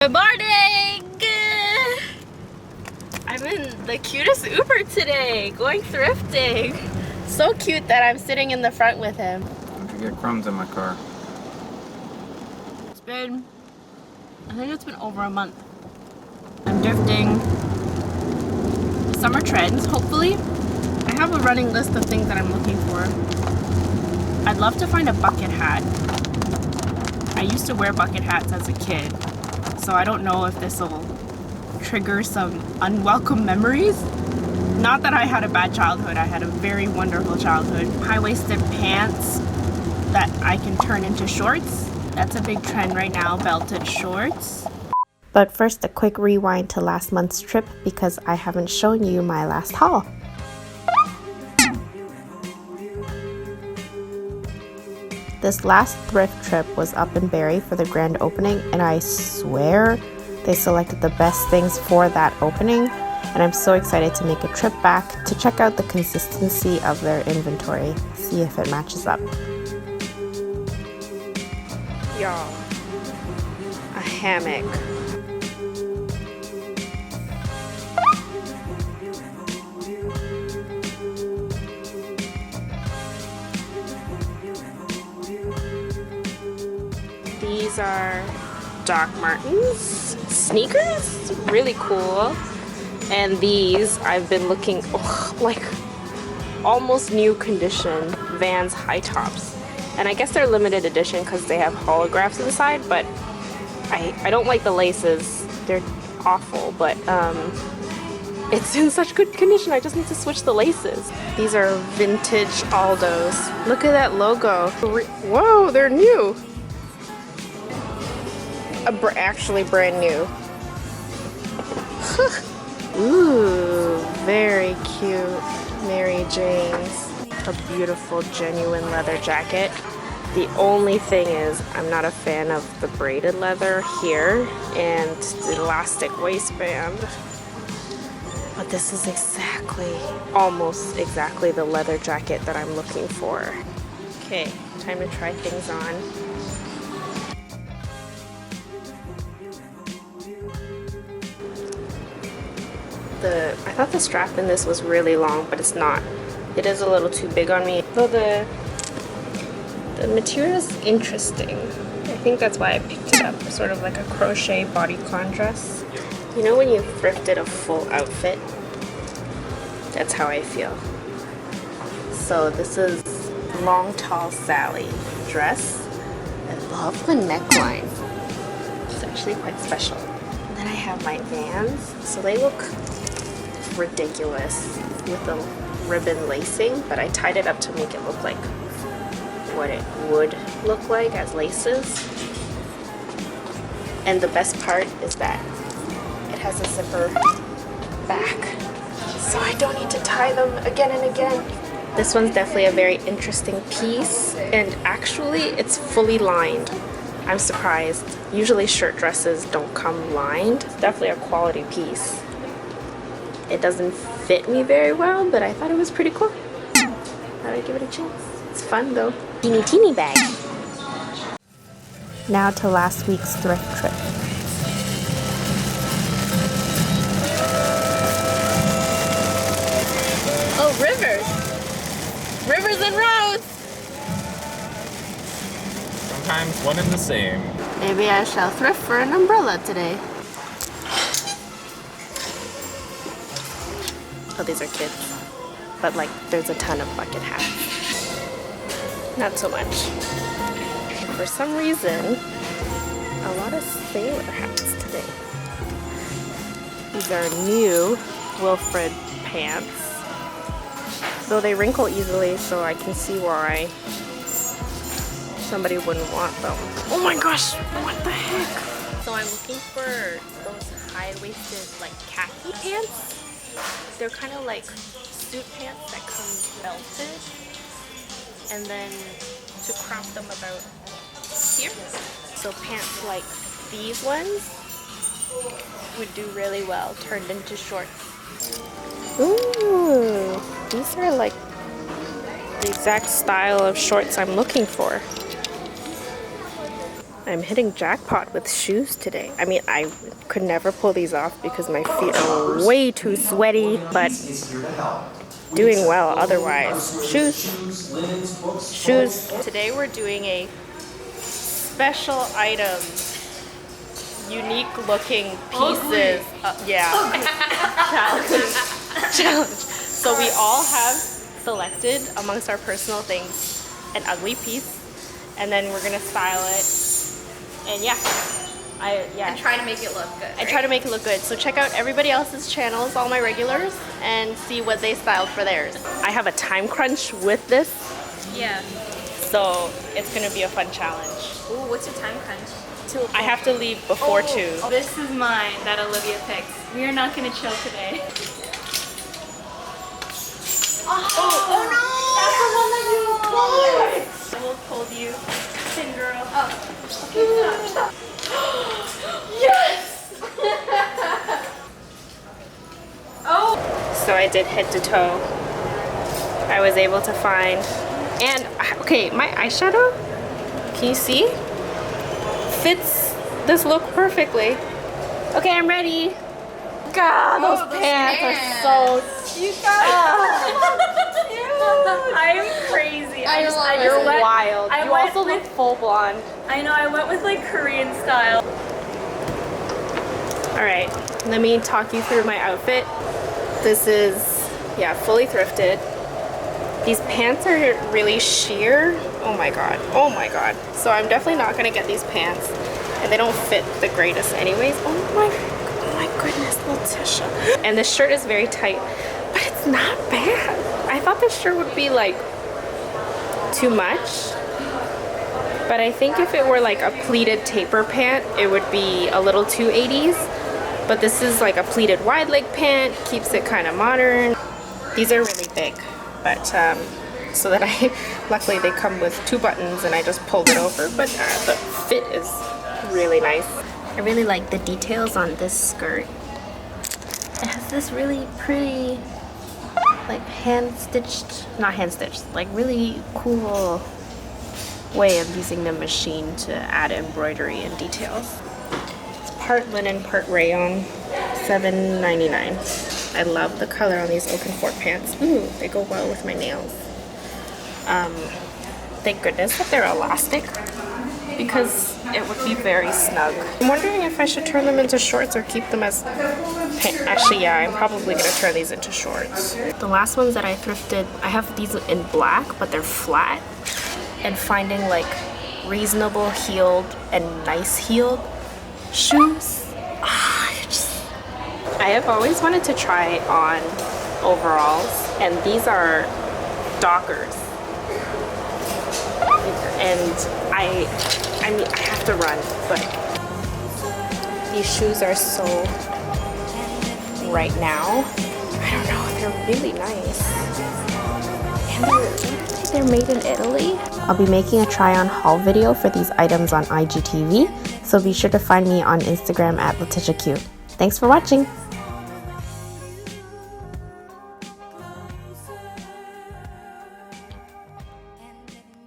Good morning! I'm in the cutest Uber today, going thrifting. So cute that I'm sitting in the front with him. Don't forget crumbs in my car. I think it's been over a month. I'm thrifting summer trends, hopefully. I have a running list of things that I'm looking for. I'd love to find a bucket hat. I used to wear bucket hats as a kid, so I don't know if this will trigger some unwelcome memories. Not that I had a bad childhood, I had a very wonderful childhood. High-waisted pants that I can turn into shorts. That's a big trend right now, belted shorts. But first, a quick rewind to last month's trip because I haven't shown you my last haul. This last thrift trip was up in Barrie for the grand opening, and I swear they selected the best things for that opening, and I'm so excited to make a trip back to check out the consistency of their inventory, see if it matches up. Y'all, a hammock. These are Doc Martens sneakers, really cool. And these I've been looking, like almost new condition Vans high tops. And I guess they're limited edition because they have holographs inside, but I don't like the laces. They're awful, but it's in such good condition. I just need to switch the laces. These are vintage Aldos. Look at that logo. Whoa, they're new. Actually brand new. Ooh, very cute. Mary Jane's. A beautiful genuine leather jacket. The only thing is I'm not a fan of the braided leather here and the elastic waistband. But this is almost exactly the leather jacket that I'm looking for. Okay, time to try things on. I thought the strap in this was really long, but it's not. It is a little too big on me. Though the material is interesting. I think that's why I picked it up. Sort of like a crochet bodycon dress. You know when you thrifted a full outfit? That's how I feel. So this is Long Tall Sally dress. I love the neckline. It's actually quite special. And then I have my Vans. So they look ridiculous with the ribbon lacing, but I tied it up to make it look like what it would look like as laces. And the best part is that it has a zipper back, so I don't need to tie them again and again. This one's definitely a very interesting piece, and actually it's fully lined. I'm surprised. Usually shirt dresses don't come lined. It's definitely a quality piece. It doesn't fit me very well, but I thought it was pretty cool. Thought I'd give it a chance. It's fun though. Teeny bag. Now to last week's thrift trip. Oh, rivers! Rivers and roads! Sometimes one and the same. Maybe I shall thrift for an umbrella today. Oh, these are kids. But like, there's a ton of bucket hats. Not so much. And for some reason, a lot of sailor hats today. These are new Wilfred pants. Though they wrinkle easily, so I can see why somebody wouldn't want them. Oh my gosh, what the heck? So I'm looking for those high-waisted like khaki pants. They're kind of like suit pants that come belted, and then to crop them about here. So pants like these ones would do really well turned into shorts. Ooh, these are like the exact style of shorts I'm looking for. I'm hitting jackpot with shoes today. I mean, I could never pull these off because my feet are way too sweaty, but doing well otherwise. Shoes. Today we're doing a special item, unique looking pieces. Challenge. So we all have selected amongst our personal things an ugly piece, and then we're gonna style it. And and try to make it look good. I try to make it look good. So check out everybody else's channels, all my regulars, and see what they styled for theirs. I have a time crunch with this. Yeah. So it's gonna be a fun challenge. Ooh, what's your time crunch? I have to leave before 2. This is mine that Olivia picked. We are not gonna chill today. Oh no! That's the one that you closed! I will hold you, thin girl. Oh, okay, stop. Yes! Oh! So I did head to toe. I was able to find, and okay, my eyeshadow, can you see? Fits this look perfectly. Okay, I'm ready. God, those pants are so cute. I'm crazy. You're wild. You also look full blonde. I know, I went with like Korean style. Alright, let me talk you through my outfit. This is, fully thrifted. These pants are really sheer. Oh my god. Oh my god. So I'm definitely not going to get these pants. And they don't fit the greatest anyways. Oh my goodness, Letitia. And this shirt is very tight. But it's not bad. I thought this shirt would be like too much. But I think if it were like a pleated taper pant, it would be a little too 80s. But this is like a pleated wide leg pant, keeps it kind of modern. These are really big, but so that luckily they come with 2 buttons and I just pulled it over, but the fit is really nice. I really like the details on this skirt. It has this really pretty, like like really cool way of using the machine to add embroidery and details. It's part linen, part rayon, $7.99. I love the color on these Oakenford pants. Ooh, they go well with my nails. Thank goodness that they're elastic because it would be very snug. I'm wondering if I should turn them into shorts or keep them as pants. Actually, yeah, I'm probably gonna turn these into shorts. The last ones that I thrifted, I have these in black, but they're flat. And finding like reasonable heeled and nice heeled shoes. I have always wanted to try on overalls, and these are Dockers. And I mean, I have to run, but these shoes are so right now. I don't know, they're really nice. And they're made in Italy. I'll be making a try-on haul video for these items on IGTV, so be sure to find me on Instagram at Letitia Cute. Thanks for watching!